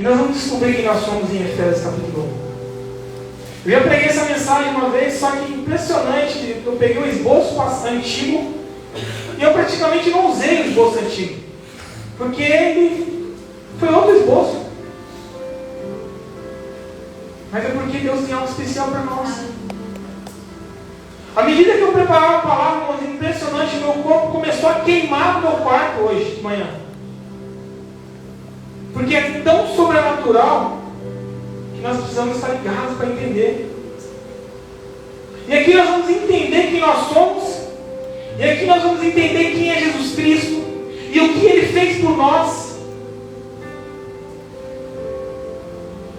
E nós vamos descobrir quem nós somos em Efésios capítulo 1. Eu já preguei essa mensagem uma vez, só que impressionante, eu peguei o esboço antigo e eu praticamente não usei o esboço antigo, porque ele foi outro esboço. Mas é porque Deus tem algo especial para nós. À medida que eu preparava a palavra, impressionante, meu corpo começou a queimar no meu quarto hoje de manhã. Porque é tão sobrenatural que nós precisamos estar ligados para entender. E aqui nós vamos entender quem nós somos. E aqui nós vamos entender quem é Jesus Cristo e o que Ele fez por nós.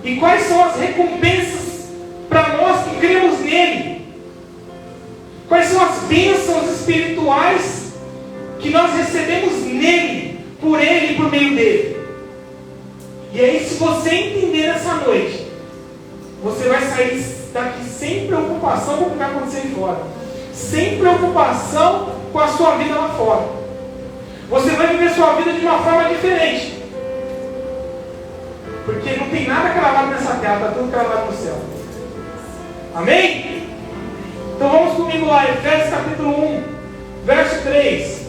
E quais são as recompensas para nós que cremos nele. Quais são as bênçãos espirituais que nós recebemos nele, por ele e por meio dele. E aí, se você entender essa noite, você vai sair daqui sem preocupação com o que vai acontecer aí fora, sem preocupação com a sua vida lá fora. Você vai viver sua vida de uma forma diferente, porque não tem nada cravado nessa terra, está tudo cravado no céu. Amém? Então vamos comigo lá, Efésios capítulo 1, verso 3.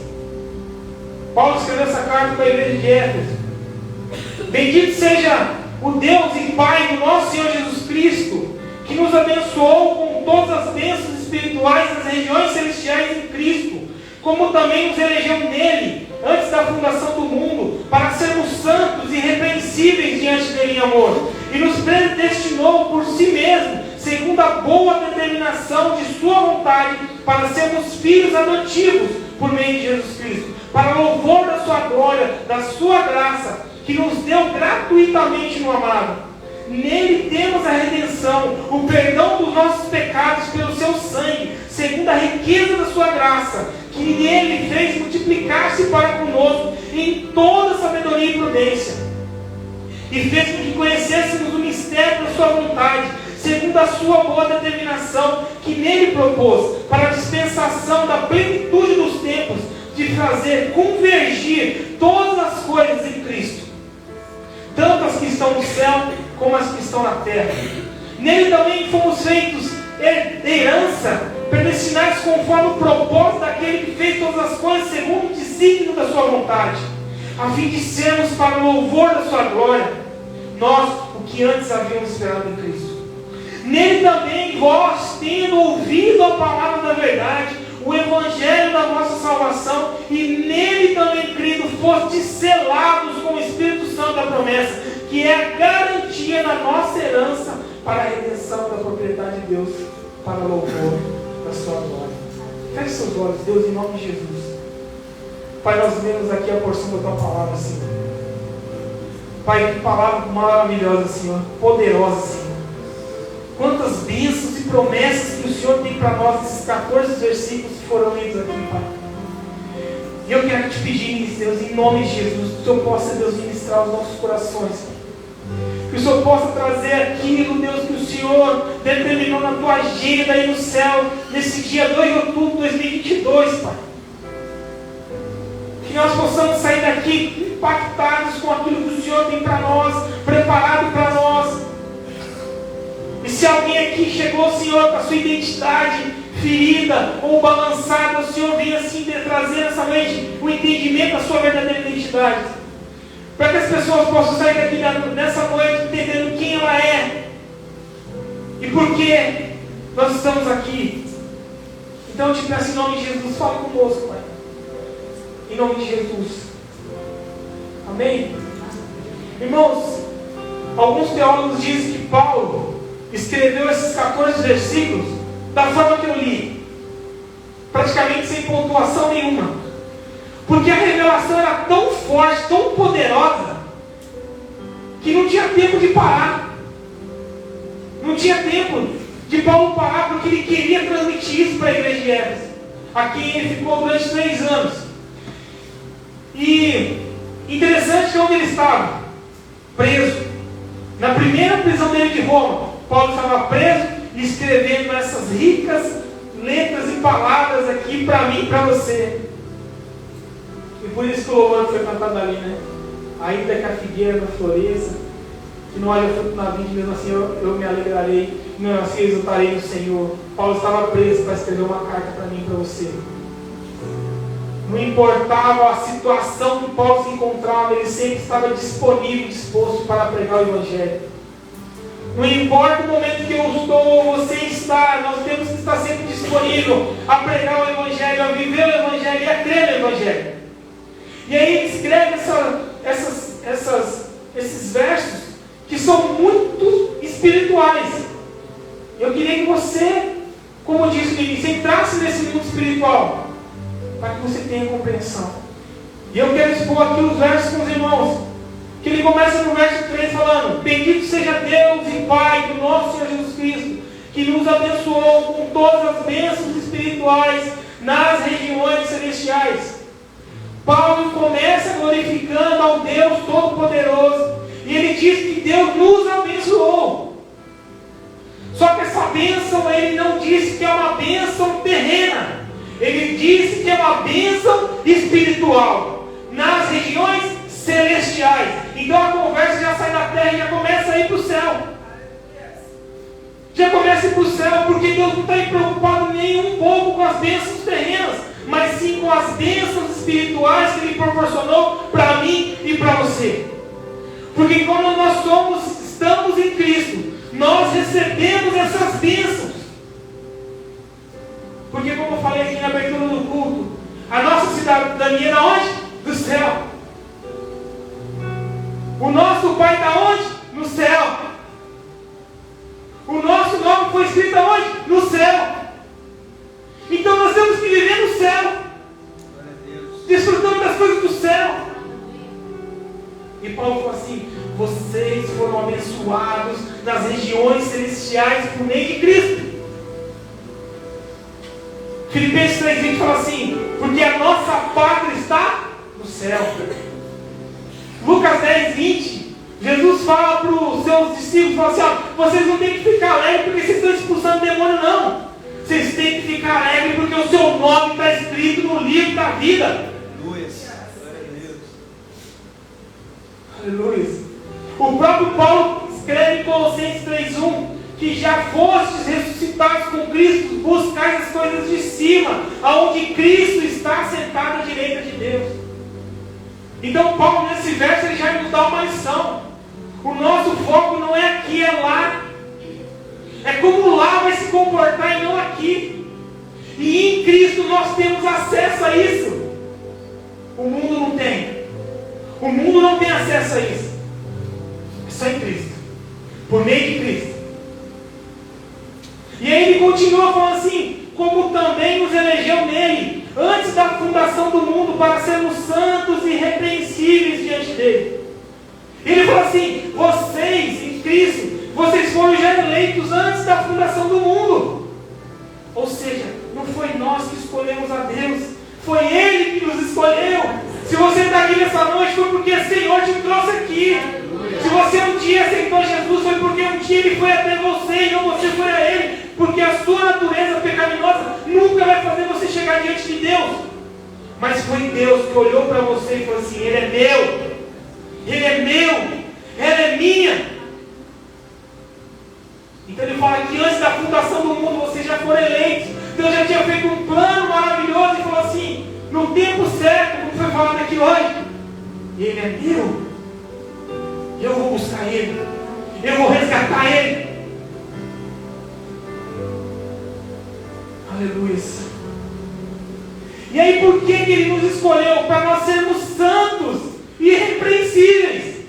Paulo escreveu essa carta para a igreja de Éfeso. Bendito seja o Deus e Pai do nosso Senhor Jesus Cristo, que nos abençoou com todas as bênçãos espirituais nas regiões celestiais em Cristo, como também nos elegeu nele, antes da fundação do mundo, para sermos santos e irrepreensíveis diante dele em amor, e nos predestinou por si mesmo, segundo a boa determinação de sua vontade, para sermos filhos adotivos por meio de Jesus Cristo, para louvor da sua glória, da sua graça, que nos deu gratuitamente no amado. Nele temos a redenção, o perdão dos nossos pecados pelo seu sangue, segundo a riqueza da sua graça, que nele fez multiplicar-se para conosco em toda sabedoria e prudência, e fez com que conhecêssemos o mistério da sua vontade, segundo a sua boa determinação, que nele propôs, para a dispensação da plenitude dos tempos, de fazer convergir todas as coisas em Cristo, tanto as que estão no céu, como as que estão na terra. Nele também fomos feitos herança, predestinados conforme o propósito daquele que fez todas as coisas segundo o desígnio da sua vontade, a fim de sermos para o louvor da sua glória, nós, o que antes havíamos esperado em Cristo. Nele também vós, tendo ouvido a palavra da verdade, o evangelho da vossa salvação, e nele também, crido, fostes selados com o Espírito Santo da promessa, que é a garantia da nossa herança para a redenção da propriedade de Deus, para o louvor da sua glória. Feche seus olhos, Deus, em nome de Jesus. Pai, nós lemos aqui a porção da tua palavra, Senhor. Pai, que palavra maravilhosa, Senhor, poderosa, Senhor. Quantas bênçãos e promessas que o Senhor tem para nós nesses 14 versículos que foram lidos aqui, Pai. E eu quero te pedir, Deus, em nome de Jesus, que o Senhor possa, Deus, ministrar os nossos corações, Pai. Que o Senhor possa trazer aquilo, Deus, que o Senhor determinou na tua agenda aí no céu, nesse dia 2 de outubro de 2022, Pai. Que nós possamos sair daqui impactados com aquilo que o Senhor tem para nós, preparado para nós. E se alguém aqui chegou, Senhor, com a sua identidade ferida ou balançada, o Senhor vem assim trazer nessa noite o entendimento da sua verdadeira identidade. Para que as pessoas possam sair daqui nessa noite entendendo quem ela é e por que nós estamos aqui. Então eu te peço em nome de Jesus, fala conosco, Pai. Em nome de Jesus. Amém? Irmãos, alguns teólogos dizem que Paulo escreveu esses 14 versículos da forma que eu li, praticamente sem pontuação nenhuma, porque a revelação era tão forte, tão poderosa, que não tinha tempo de parar, não tinha tempo de Paulo parar, porque ele queria transmitir isso para a igreja de Éfeso. Aqui ele ficou durante 3 anos, e interessante que onde ele estava, preso, na primeira prisão dele de Roma, Paulo estava preso e escrevendo essas ricas letras e palavras aqui para mim e para você. E por isso que o louvor foi cantado ali, né? Ainda que a figueira não floresça, Se não haja fruto na vida, mesmo assim eu me alegrarei, mesmo assim exultarei no Senhor. Paulo estava preso para escrever uma carta para mim e para você. Não importava a situação que Paulo se encontrava, ele sempre estava disponível, disposto para pregar o Evangelho. Não importa o momento que eu estou ou você está, nós temos que estar sempre disponível a pregar o Evangelho, a viver o Evangelho e a crer no Evangelho. E aí ele escreve esses versos que são muito espirituais. Eu queria que você, como disse no início, entrasse nesse mundo espiritual, para que você tenha compreensão. E eu quero expor aqui os versos com os irmãos, que ele começa no verso 3 falando: bendito seja Deus e Pai do nosso Senhor Jesus Cristo, que nos abençoou com todas as bênçãos espirituais nas regiões celestiais. Paulo começa glorificando ao Deus Todo-Poderoso, e ele diz que Deus nos abençoou. Só que essa bênção, ele não disse que é uma bênção terrena, ele disse que é uma bênção espiritual, nas regiões celestiais. Então a conversa já sai da terra e já começa a ir para o céu. Já começa a ir para o céu, porque Deus não está preocupado nem um pouco com as bênçãos terrenas, mas sim com as bênçãos espirituais que Ele proporcionou para mim e para você. Porque quando nós estamos em Cristo, nós recebemos essas bênçãos. Porque como eu falei aqui na abertura do culto, a nossa cidadania é da onde? Do céu. O nosso Pai está onde? No céu. O nosso nome foi escrito aonde? No céu. Então nós temos que viver no céu, desfrutando das coisas do céu. E Paulo falou assim: vocês foram abençoados nas regiões celestiais por meio de Cristo. Filipenses 3:20 fala assim: porque a nossa pátria está no céu. Lucas 10:20, Jesus fala para os seus discípulos, fala assim: ó, vocês não têm que ficar alegres porque vocês estão expulsando demônio, não. Vocês têm que ficar alegres porque o seu nome está escrito no livro da vida. Aleluia. O próprio Paulo escreve em Colossenses 3:1 que já fostes ressuscitados com Cristo, buscais as coisas de cima, aonde Cristo está sentado à direita de Deus. Então Paulo nesse verso ele já nos dá uma lição. O nosso foco não é aqui, é lá. É como lá vai se comportar e não aqui. E em Cristo nós temos acesso a isso. O mundo não tem. O mundo não tem acesso a isso. É só em Cristo. Por meio de Cristo. E aí ele continua falando assim: como também nos elegeu nele, antes da fundação do mundo, para sermos santos e irrepreensíveis diante dele. Ele fala assim: vocês em Cristo, vocês foram já eleitos antes da fundação do mundo. Ou seja, não foi nós que escolhemos a Deus, foi Ele que nos escolheu. Se você está aqui nessa noite, foi porque o Senhor te trouxe aqui. Se você um dia aceitou Jesus, foi porque um dia Ele foi até você e não você foi a Ele. Porque a sua natureza pecaminosa nunca vai fazer você chegar diante de Deus. Mas foi Deus que olhou para você e falou assim: Ele é meu. Ele é meu. Ela é minha. Então ele fala que antes da fundação do mundo vocês já foram eleitos. Deus já tinha feito um plano maravilhoso e falou assim: no tempo certo, como foi falado aqui hoje, Ele é meu. Eu vou buscar Ele. Eu vou resgatar Ele. Aleluia. E aí por que Ele nos escolheu? Para nós sermos santos e irrepreensíveis.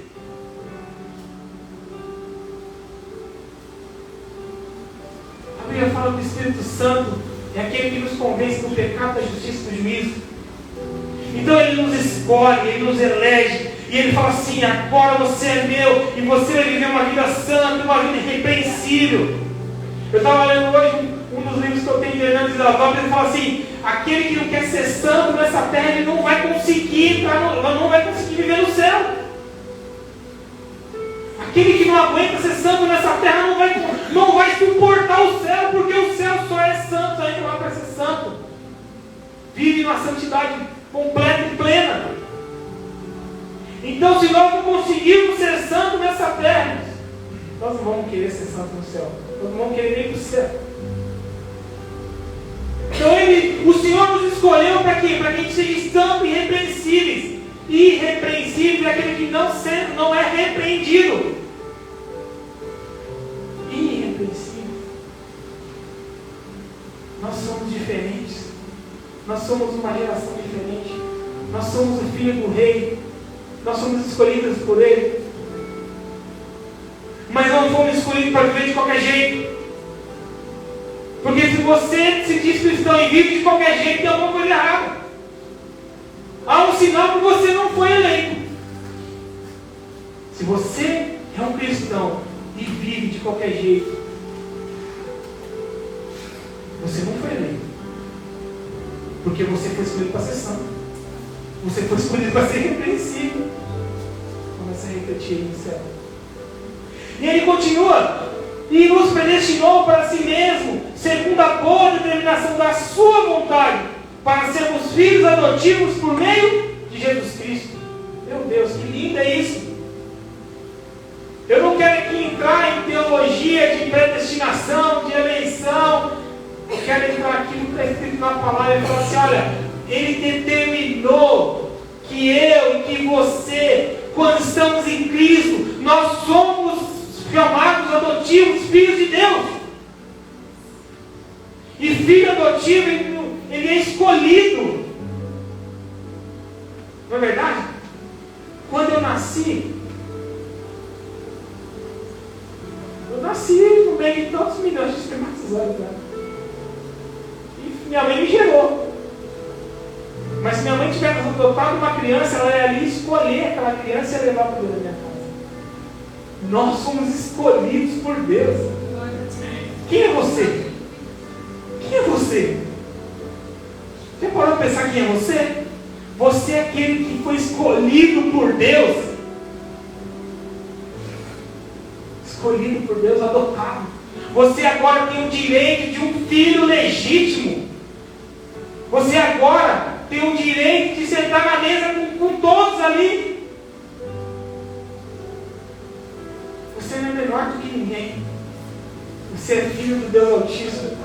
A Bíblia fala que o Espírito Santo é aquele que nos convence do pecado, da justiça e do juízo. Então Ele nos escolhe, Ele nos elege, e Ele fala assim: agora você é meu, e você vai viver uma vida santa, uma vida irrepreensível. Eu estava lendo hoje um dos livros que eu tenho de Hernandes da Lopes, ele fala assim: aquele que não quer ser santo nessa terra, ele não vai conseguir não vai conseguir viver no céu. Aquele que não aguenta ser santo nessa terra não vai suportar o céu, porque o céu só é santo ainda lá para ser santo. Vive uma santidade completa e plena. Então, se nós não conseguirmos ser santos nessa terra, nós não vamos querer ser santos no céu. Nós não vamos querer nem para o céu. Então o Senhor nos escolheu para quê? Para que a gente seja santos e irrepreensíveis. Irrepreensível é aquele que não é repreendido. Irrepreensível. Nós somos diferentes. Nós somos uma geração diferente. Nós somos o filho do rei. Nós somos escolhidos por Ele. Mas não fomos escolhidos para viver de qualquer jeito. Porque se você se diz cristão e vive de qualquer jeito, tem alguma coisa errada. Há um sinal que você não foi eleito. Se você é um cristão e vive de qualquer jeito, você não foi eleito. Porque você foi escolhido para ser santo. Você foi escolhido para ser irrepreensível. Começa a refletir no céu. E ele continua. E nos predestinou para si mesmo, segundo a boa determinação da sua vontade, para sermos filhos adotivos por meio de Jesus Cristo. Meu Deus, que lindo é isso! Eu não quero aqui entrar em teologia de predestinação, de eleição. Eu quero entrar aqui no que está escrito na palavra e falar assim: olha, Ele determinou que eu e que você, quando estamos em Cristo, nós somos chamados adotivos, filhos de Deus. E filho adotivo, ele é escolhido. Não é verdade? Quando eu nasci no meio de tantos milhões de espermatozoides. E minha mãe me gerou. Mas se minha mãe tivesse adotado uma criança, ela ia ali escolher aquela criança e ia levar para dentro da minha casa. Nós somos escolhidos por Deus. Quem é você? Quem é você? Você pode pensar quem é você? Você é aquele que foi escolhido por Deus. Escolhido por Deus, adotado. Você agora tem o direito de um filho legítimo. Você agora tem o direito de sentar na mesa com todos ali. Você não é menor do que ninguém. Você é filho do Deus Altíssimo.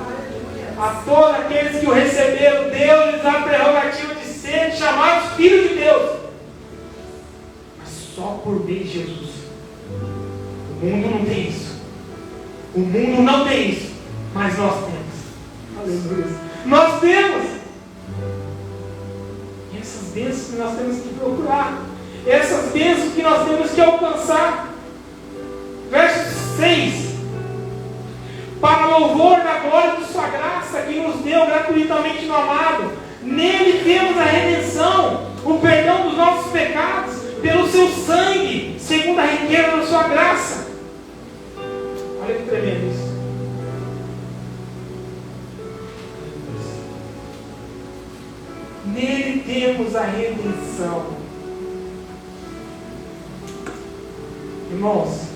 A todos aqueles que o receberam, Deus lhes dá a prerrogativa de ser chamados filhos de Deus. Mas só por meio de Jesus. O mundo não tem isso. O mundo não tem isso. Mas nós temos. Aleluia. Nós temos. E essas bênçãos que nós temos que procurar. Essas bênçãos que nós temos que alcançar. Verso 6. Para louvor da glória de sua graça, que nos deu gratuitamente no amado. Nele temos a redenção, o perdão dos nossos pecados, pelo seu sangue, segundo a riqueza da sua graça. Olha que tremendo isso. Nele temos a redenção. Irmãos,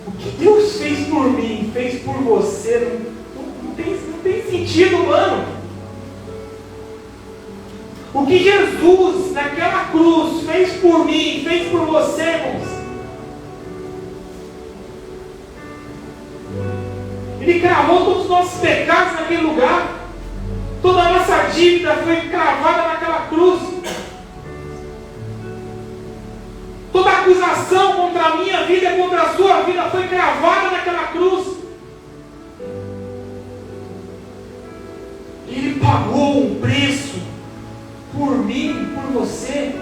o que Deus fez por mim, fez por você, não tem sentido humano. O que Jesus, naquela cruz, fez por mim, fez por você, irmãos. Ele cravou todos os nossos pecados naquele lugar. Toda a nossa dívida foi cravada naquela cruz. Toda acusação contra a minha vida e contra a sua vida foi cravada naquela cruz. Ele pagou um preço por mim, por você.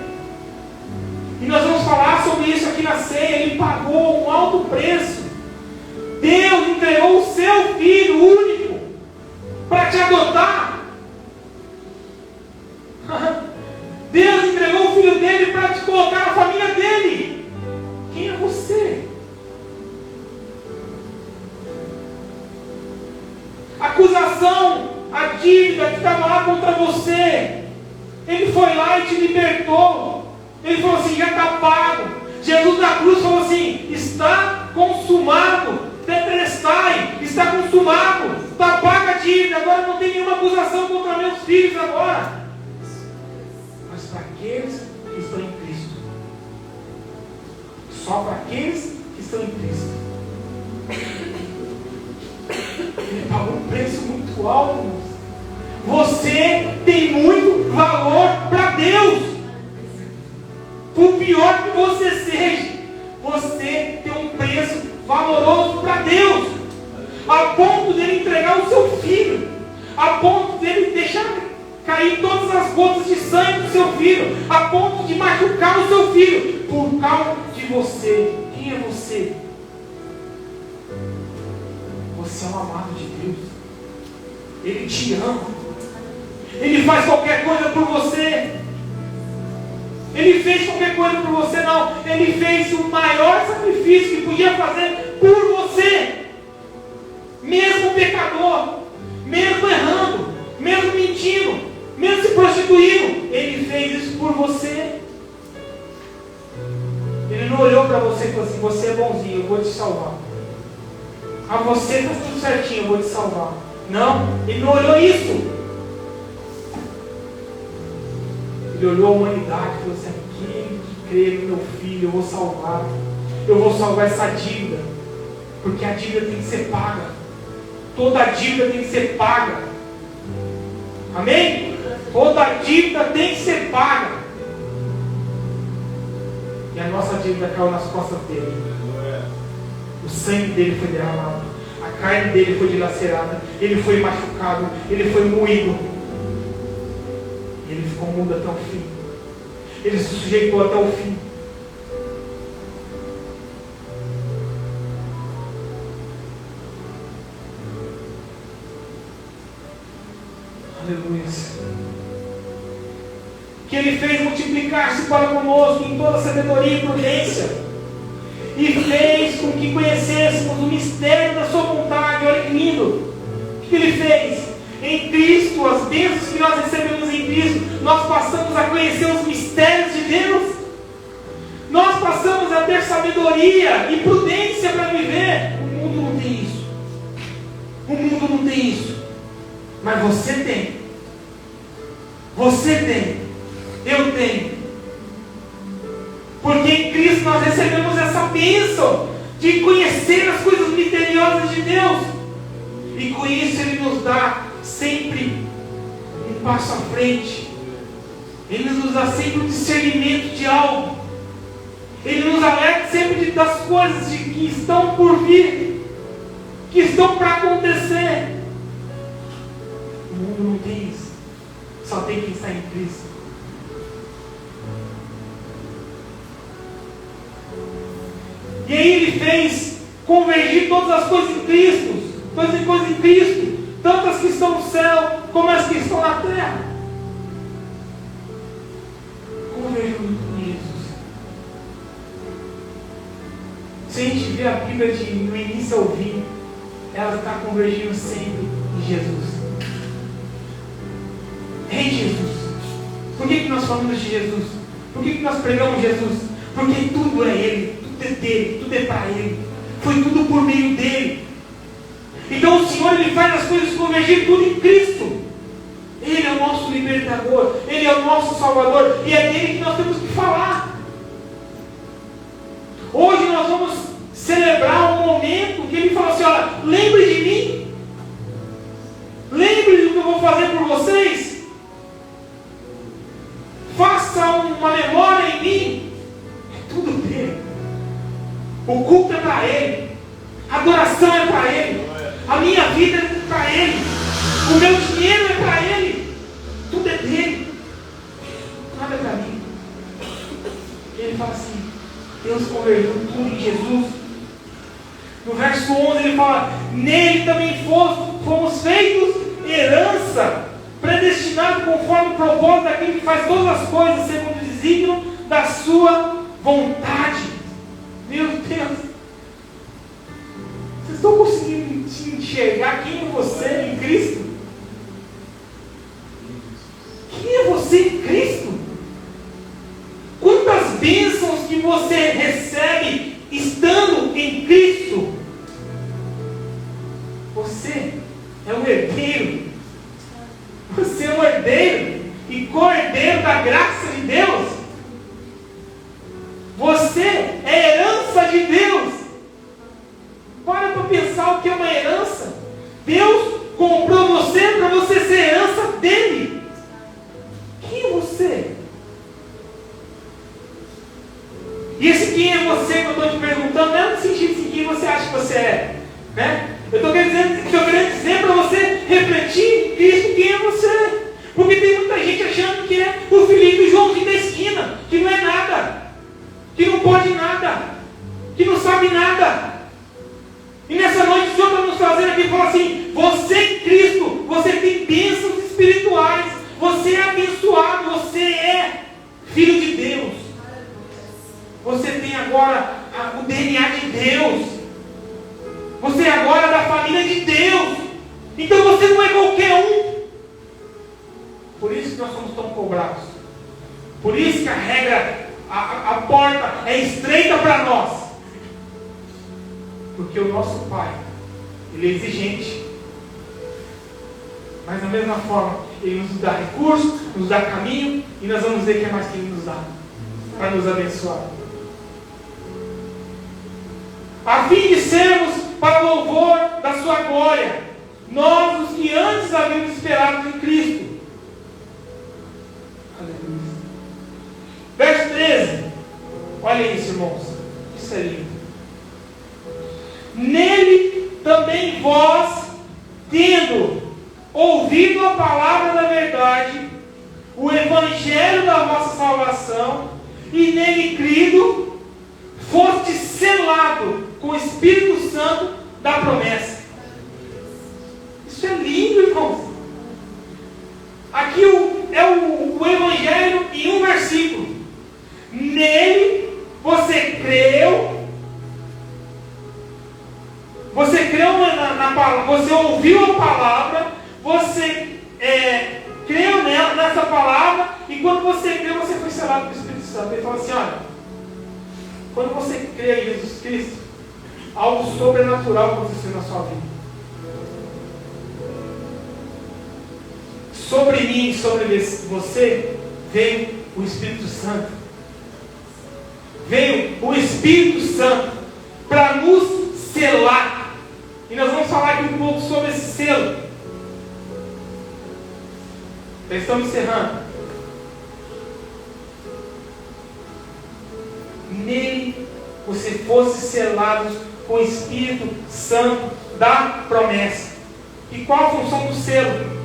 E nós vamos falar sobre isso aqui na ceia. Ele pagou um alto preço. Deus entregou o seu Filho único para te adotar. Deus entregou o Filho dele para te colocar na família dele. Quem é você? A acusação, a dívida que estava lá contra você, Ele foi lá e te libertou. Ele falou assim: já está pago. Jesus na cruz falou assim: está consumado. Tetelestai, está consumado. Está paga a dívida. Agora não tem nenhuma acusação contra meus filhos agora. Mas para aqueles que estão em Cristo, só para aqueles que estão em Cristo. Ele pagou um preço muito alto, irmãos. Você tem muito valor para Deus. Por pior que você seja, você tem um preço valoroso para Deus, a ponto dele entregar o seu filho, a ponto dele deixar cair todas as gotas de sangue do seu filho, a ponto de machucar o seu filho, por causa de você. Quem é você? Você é um amado de Deus. Ele te ama. Ele faz qualquer coisa por você. Ele fez qualquer coisa por você, não. Ele fez o maior sacrifício que podia fazer por você. Mesmo pecador, mesmo errando, mesmo mentindo, mesmo se prostituindo, Ele fez isso por você. Ele não olhou para você e falou assim: você é bonzinho, eu vou te salvar. A você está tudo certinho, eu vou te salvar. Não, Ele não olhou isso. Ele olhou a humanidade e falou assim: quem que crê no meu filho, eu vou salvar. Eu vou salvar essa dívida. Porque a dívida tem que ser paga. Toda dívida tem que ser paga. Amém? Toda dívida tem que ser paga. E a nossa dívida caiu nas costas dele. O sangue dele foi derramado. A carne dele foi dilacerada. Ele foi machucado. Ele foi moído. Ele ficou mudo até o fim. Ele se sujeitou até o fim. Aleluia. Que Ele fez multiplicar-se para conosco em toda sabedoria e prudência, e fez com que conhecêssemos o mistério da sua vontade. Olha que lindo. O que Ele fez? Em Cristo, as bênçãos que nós recebemos em Cristo, nós passamos a conhecer os mistérios de Deus. Nós passamos a ter sabedoria e prudência para viver. O mundo não tem isso. O mundo não tem isso. Mas você tem. Você tem. Eu tenho. Porque em Cristo nós recebemos essa bênção de conhecer as coisas misteriosas de Deus. E com isso Ele nos dá sempre um passo à frente. Ele nos dá sempre um discernimento de algo. Ele nos alerta sempre das coisas que estão por vir, que estão para acontecer. O mundo não tem isso. Só tem quem está em Cristo. E aí Ele fez convergir todas as coisas em Cristo. Todas as coisas em Cristo. Tanto as que estão no céu, como as que estão na terra. Convergiu em Jesus. Se a gente vê a Bíblia do início ao fim, ela está convergindo sempre em Jesus. Em Jesus. Por que nós falamos de Jesus? Por que nós pregamos Jesus? Porque tudo é Ele, tudo é dele, tudo é para Ele. Foi tudo por meio dele. Então o Senhor, Ele faz as coisas convergir tudo em Cristo. Ele é o nosso libertador, Ele é o nosso Salvador, e é dele que nós temos que falar. Hoje nós vamos celebrar um momento que Ele fala assim: olha, lembre de mim. Lembre do que eu vou fazer por vocês. Faça uma memória em mim. É tudo dele. O culto é para Ele. A adoração é para Ele. A minha vida é para Ele. O meu dinheiro é para Ele. Tudo é dele. Nada é para mim. Ele fala assim: Deus converteu tudo em Jesus. No verso 11 ele fala: nele também fomos feitos herança, predestinado conforme o propósito daquele que faz todas as coisas segundo o desígnio da sua vontade. Meu Deus, vocês estão conseguindo enxergar quem é você em Cristo? Quem é você em Cristo? Quantas bênçãos que você recebe estando em Cristo? Você é um herdeiro. Você é um herdeiro e co-herdeiro da graça de Deus. Você é herança de Deus. estou te perguntando não é no sentido de quem você acha que você é. Né? Eu estou querendo dizer para você refletir Cristo, quem é você. Porque tem muita gente achando que é o filhinho do Joãozinho da esquina, que não é nada, que não pode nada, que não sabe nada. E nessa noite o Senhor está nos trazendo aqui e fala assim: você em Cristo, você tem bênçãos espirituais, você é abençoado, você é filho de Deus. Você tem agora o DNA de Deus. Você agora é da família de Deus. Então você não é qualquer um. Por isso que nós somos tão cobrados. Por isso que a regra, a porta é estreita para nós. Porque o nosso Pai, Ele é exigente. Mas da mesma forma, Ele nos dá recurso, nos dá caminho, e nós vamos ver o que é mais que Ele nos dá para nos abençoar. A fim de sermos para louvor da sua glória, nós os que antes havíamos esperado em Cristo. Aleluia. Verso 13. Olha isso, irmãos. Isso é lindo. Nele também vós, tendo ouvido a palavra da verdade, o evangelho da vossa salvação, e nele crido, foste selado com o Espírito Santo da promessa. Isso é lindo, irmãos. Aqui é o evangelho em um versículo. Nele você creu. Você creu na palavra, você ouviu a palavra, você creu nessa palavra, e quando você creu, você foi selado pelo Espírito Santo. Ele fala assim: olha, quando você crê em Jesus Cristo, algo sobrenatural aconteceu na sua vida. Sobre mim e sobre você veio o Espírito Santo. Veio o Espírito Santo para nos selar. E nós vamos falar aqui um pouco sobre esse selo. Já estamos encerrando. Nele você fosse selados com o Espírito Santo da promessa. E qual a função do selo?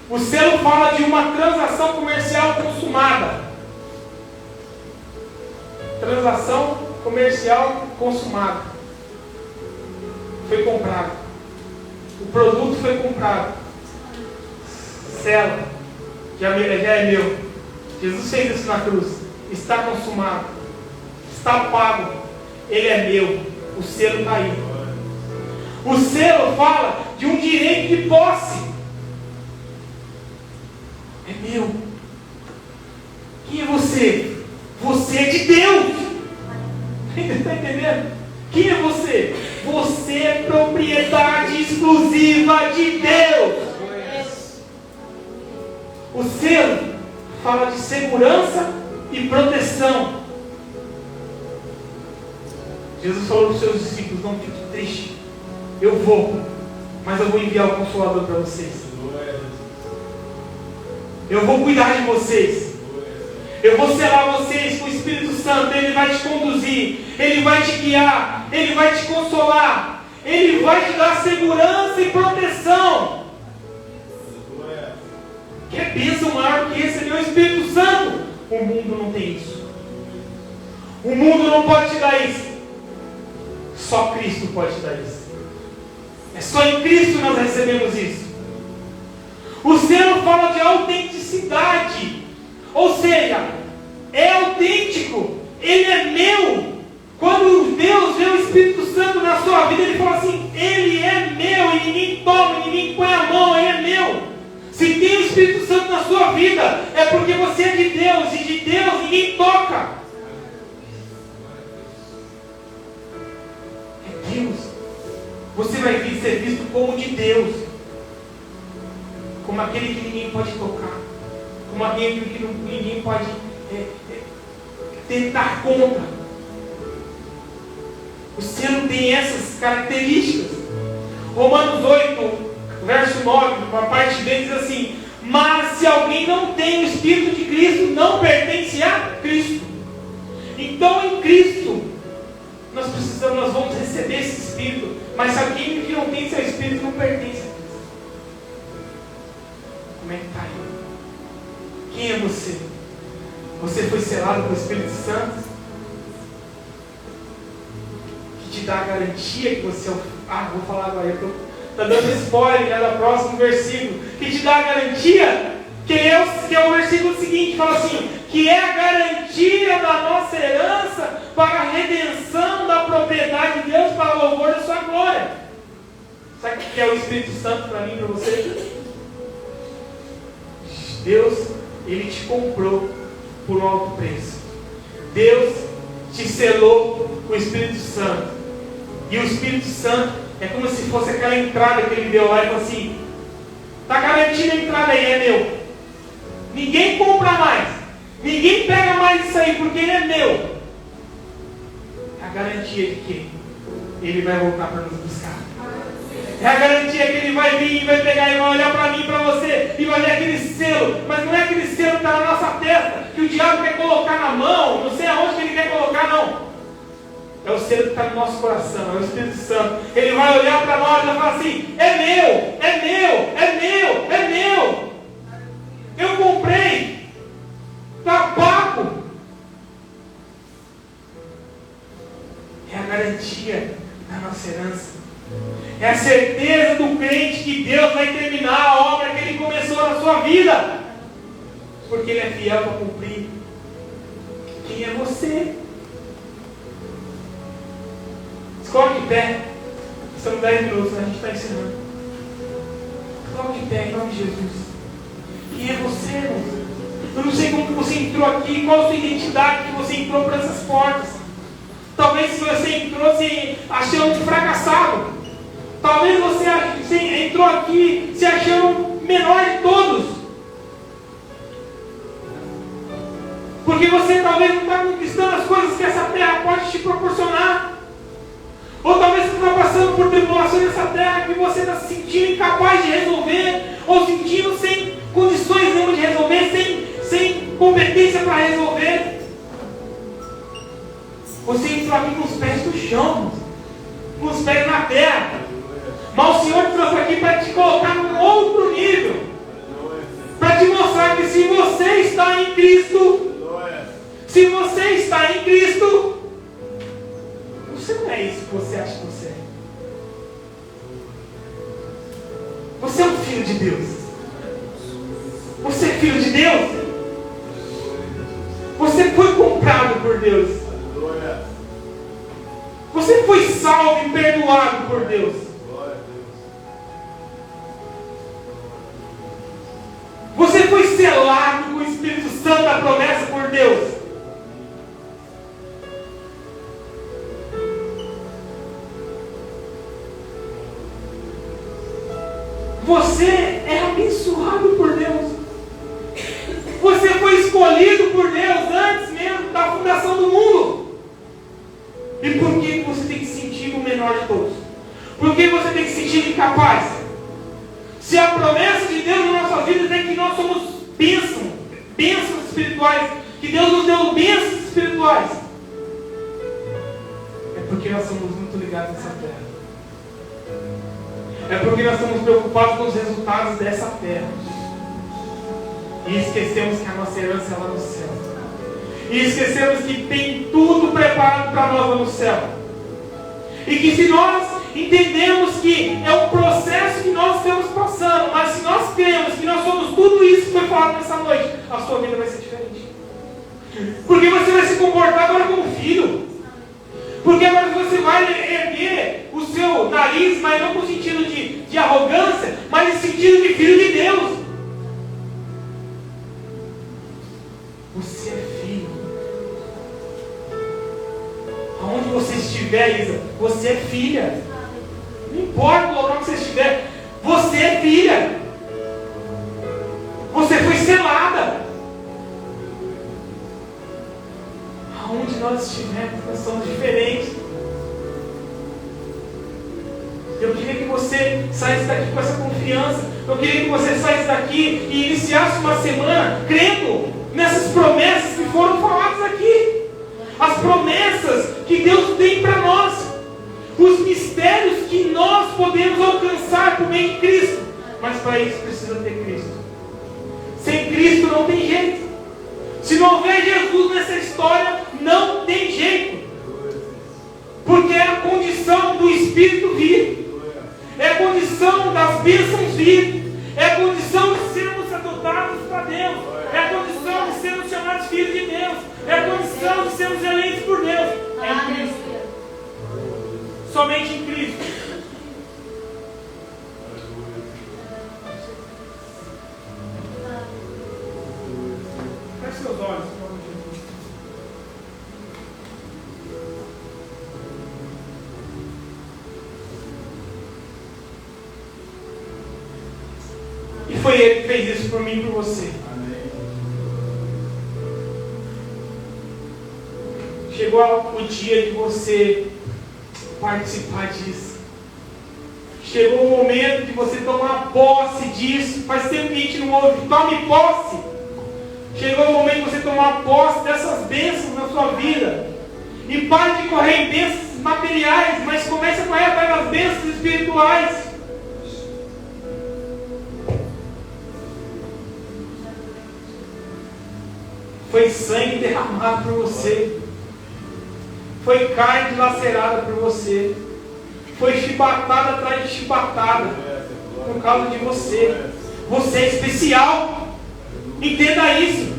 O selo fala de uma transação comercial consumada. Transação comercial consumada. Foi comprado. O produto foi comprado. Selo. Já é meu. Jesus fez isso na cruz. Está consumado. Está pago. Ele é meu. O selo está aí. O selo fala de um direito de posse. É meu. Quem é você? Você é de Deus. Está entendendo? Quem é você? Você é propriedade exclusiva de Deus. O selo fala de segurança e proteção. Jesus falou para os seus discípulos: não fique triste, eu vou, mas eu vou enviar o Consolador para vocês. Eu vou cuidar de vocês. Eu vou selar vocês com o Espírito Santo. Ele vai te conduzir, Ele vai te guiar, Ele vai te consolar, Ele vai te dar segurança e proteção. Que bênção maior que receber o Espírito Santo. O mundo não tem isso. O mundo não pode te dar isso. Só Cristo pode te dar isso. É só em Cristo que nós recebemos isso. O selo fala de autenticidade. Ou seja, é autêntico. Ele é meu. Quando Deus vê o Espírito Santo na sua vida, Ele fala assim: Ele é meu. E ninguém toma, ninguém põe a mão. Ele é meu. Se tem o Espírito Santo na sua vida, é porque você é de Deus. E de Deus ninguém toca. É Deus. Você vai ser visto como de Deus. Como aquele que ninguém pode tocar. Como aquele que ninguém pode tentar contra. O selo tem essas características. Romanos 8, verso 9, uma parte dele diz assim: mas se alguém não tem o Espírito de Cristo, não pertence pertence a Cristo. Então, em Cristo, nós vamos receber esse Espírito. Mas se alguém que não tem seu Espírito não pertence a Cristo. Como é que está aí? Quem é você? Você foi selado com o Espírito Santo? Que te dá a garantia que você é o... vou falar agora. Está dando spoiler já do próximo versículo. Que te dá a garantia, que é o versículo seguinte, fala assim, que é a garantia da nossa herança para a redenção da propriedade de Deus, para o louvor da sua glória. Sabe o que é o Espírito Santo para mim e para você? Deus, Ele te comprou por um alto preço. Deus te selou com o Espírito Santo. E o Espírito Santo é como se fosse aquela entrada que Ele deu lá e falou assim, está garantida a entrada aí, é meu. Ninguém compra mais. Ninguém pega mais isso aí, porque ele é meu. É a garantia de que Ele vai voltar para nos buscar. É a garantia que Ele vai vir e vai pegar e vai olhar para mim e para você e vai ver aquele selo. Mas não é aquele selo que está na nossa testa, que o diabo quer colocar na mão, não sei aonde que ele quer colocar, não. É o selo que está no nosso coração, é o Espírito Santo. Ele vai olhar para nós e vai falar assim, é meu, é meu, é meu, é meu. Eu comprei, está pago. É a garantia da nossa herança. É a certeza do crente que Deus vai terminar a obra que Ele começou na sua vida. Porque Ele é fiel para cumprir. Quem é você? Se coloque de pé. São 10 minutos, a gente está ensinando. Se coloque de pé em nome de Jesus. Quem é você, irmão? Eu não sei como que você entrou aqui, qual a sua identidade que você entrou por essas portas. Talvez se você entrou se achando um fracassado. Talvez você entrou aqui se achando o menor de todos. Porque você talvez não está conquistando as coisas que essa terra pode te proporcionar. Ou talvez você está passando por tribulações nessa terra que você está se sentindo incapaz de resolver. Ou sentindo sem condições nenhuma de resolver, sem competência para resolver. Você entrou aqui com os pés no chão, com os pés na terra. Mas o Senhor te trouxe aqui para te colocar num outro nível. Para te mostrar que se você está em Cristo, se você está em Cristo, você não é isso que você acha que você é. Você é um filho de Deus. Você é filho de Deus. Você foi comprado por Deus. Você foi salvo e perdoado por Deus. Você foi selado com o Espírito Santo da promessa por Deus. Você é abençoado por Deus. Você foi escolhido por Deus antes mesmo da fundação do mundo. E por que você tem que se sentir o menor de todos? Por que você tem que se sentir incapaz? Se a promessa de Deus na nossa vida é que nós somos bênçãos espirituais, que Deus nos deu bênçãos espirituais, é porque nós somos muito ligados nessa terra. É porque nós estamos preocupados com os resultados dessa terra. E esquecemos que a nossa herança é lá no céu. E esquecemos que tem tudo preparado para nós lá no céu. E que se nós entendemos que é um processo que nós estamos passando, mas se nós cremos que nós somos tudo isso que foi falado nessa noite, a sua vida vai ser diferente. Porque você vai se comportar agora como filho. Porque agora você vai erguer o seu nariz, mas não no sentido de arrogância, mas no sentido de filho de Deus. Você é filho. Aonde você estiver, Isa, você é filha. Não importa o local que você estiver, você é filha. Você foi selada. Aonde nós estivermos, nós somos diferentes. Eu queria que você saísse daqui com essa confiança. Eu queria que você saísse daqui e iniciasse uma semana crendo nessas promessas que foram que Deus tem para nós. Os mistérios que nós podemos alcançar por meio de Cristo. Mas para isso precisa ter Cristo. Sem Cristo não tem jeito. Se não houver Jesus nessa história, não tem jeito. Porque é a condição do Espírito vir. É a condição das bênçãos vir. É a condição de sermos adotados para Deus. É a condição de sermos chamados filhos de Deus. É a condição de sermos eleitos por Deus. É em Cristo. Somente em Cristo. Feche seus olhos, em nome de Jesus. E foi Ele que fez isso por mim e por você. Chegou o dia de você participar disso. Chegou o momento de você tomar posse disso. Faz tempo que a gente não ouve. Tome posse. Chegou o momento de você tomar posse dessas bênçãos na sua vida. E pare de correr em bênçãos materiais, mas comece a correr atrás das bênçãos espirituais. Foi sangue derramado por você. Foi carne dilacerada por você. Foi chibatada atrás de chibatada. Por causa de você. Você é especial. Entenda isso.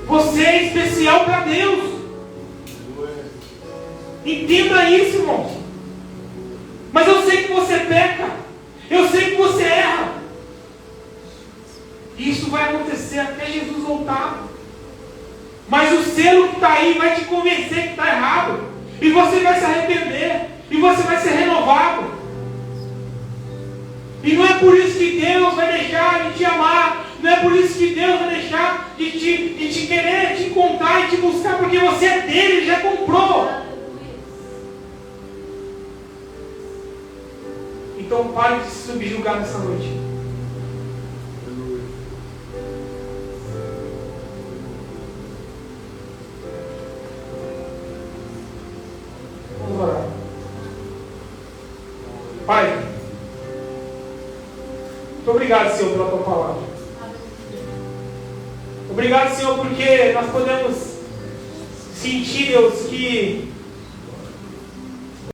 Você é especial para Deus. Entenda isso, irmãos. Mas eu sei que você peca. Eu sei que você erra. E isso vai acontecer até Jesus voltar. Mas o selo que está aí vai te convencer que está errado. E você vai se arrepender. E você vai ser renovado. E não é por isso que Deus vai deixar de te amar. Não é por isso que Deus vai deixar de te querer te encontrar e te buscar. Porque você é dele, ele já comprou. Então pare de se subjugar nessa noite. Vamos orar. Pai, muito obrigado, Senhor, pela Tua palavra. Obrigado, Senhor, porque nós podemos sentir, Deus, que